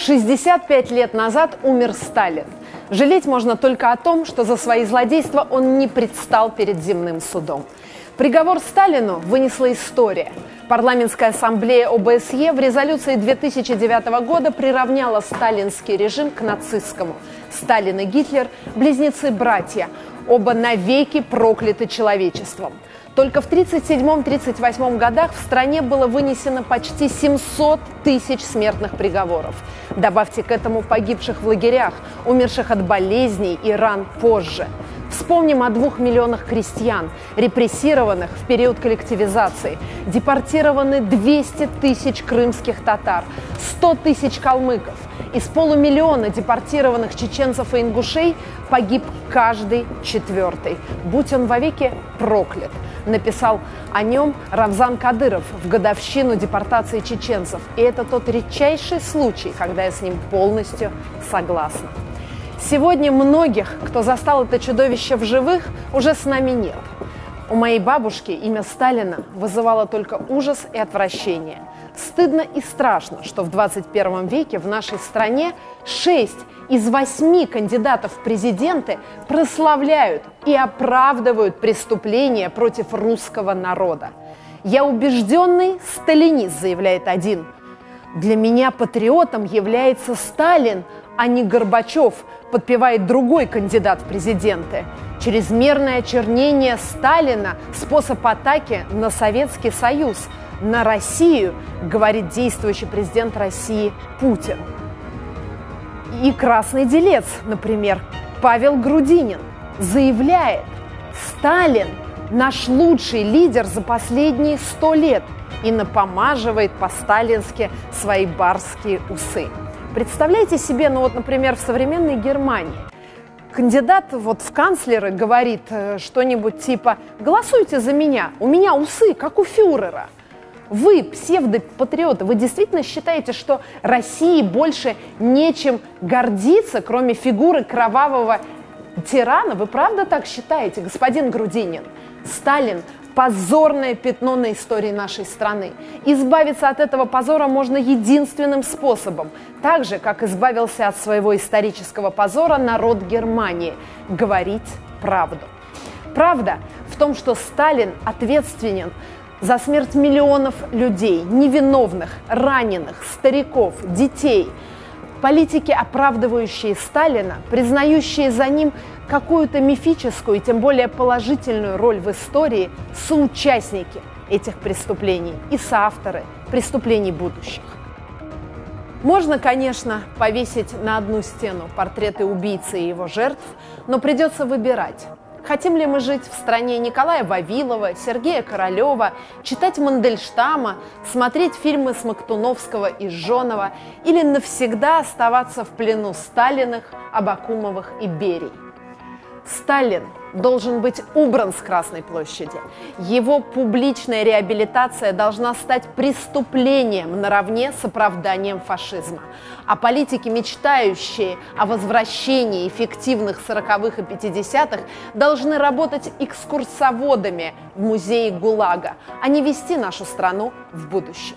65 лет назад умер Сталин. Жалеть можно только о том, что за свои злодейства он не предстал перед земным судом. Приговор Сталину вынесла история. Парламентская ассамблея ОБСЕ в резолюции 2009 года приравняла сталинский режим к нацистскому. Сталин и Гитлер – близнецы-братья, оба навеки прокляты человечеством. Только в 1937-1938 годах в стране было вынесено почти 700 тысяч смертных приговоров. Добавьте к этому погибших в лагерях, умерших от болезней и ран позже. Вспомним о 2 миллионах крестьян, репрессированных в период коллективизации. Депортированы 200 тысяч крымских татар, 100 тысяч калмыков. Из полумиллиона депортированных чеченцев и ингушей погиб каждый четвертый. Будь он вовеки проклят. Написал о нем Рамзан Кадыров в годовщину депортации чеченцев. И это тот редчайший случай, когда я с ним полностью согласна. Сегодня многих, кто застал это чудовище в живых, уже с нами нет. У моей бабушки имя Сталина вызывало только ужас и отвращение. Стыдно и страшно, что в 21 веке в нашей стране 6 из 8 кандидатов в президенты прославляют и оправдывают преступления против русского народа. «Я убежденный сталинист», заявляет один. «Для меня патриотом является Сталин, а не Горбачев», подпевает другой кандидат в президенты. Чрезмерное очернение Сталина – способ атаки на Советский Союз, на Россию, говорит действующий президент России Путин. И красный делец, например, Павел Грудинин, заявляет: «Сталин – наш лучший лидер за последние 100 лет» и напомаживает по-сталински свои барские усы. Представляете себе, например, в современной Германии кандидат в канцлеры говорит что-нибудь типа: «Голосуйте за меня, у меня усы, как у фюрера». Вы, псевдопатриоты, вы действительно считаете, что России больше нечем гордиться, кроме фигуры кровавого тирана? Вы правда так считаете, господин Грудинин? Сталин – позорное пятно на истории нашей страны. Избавиться от этого позора можно единственным способом, так же, как избавился от своего исторического позора народ Германии – говорить правду. Правда в том, что Сталин ответственен за смерть миллионов людей, невиновных, раненых, стариков, детей. Политики, оправдывающие Сталина, признающие за ним какую-то мифическую, тем более положительную роль в истории, соучастники этих преступлений и соавторы преступлений будущих. Можно, конечно, повесить на одну стену портреты убийцы и его жертв, но придется выбирать. Хотим ли мы жить в стране Николая Вавилова, Сергея Королева, читать Мандельштама, смотреть фильмы Смоктуновского и Жонова или навсегда оставаться в плену Сталиных, Абакумовых и Берий? Сталин должен быть убран с Красной площади. Его публичная реабилитация должна стать преступлением наравне с оправданием фашизма. А политики, мечтающие о возвращении эффективных 40-х и 50-х, должны работать экскурсоводами в музее ГУЛАГа, а не вести нашу страну в будущее.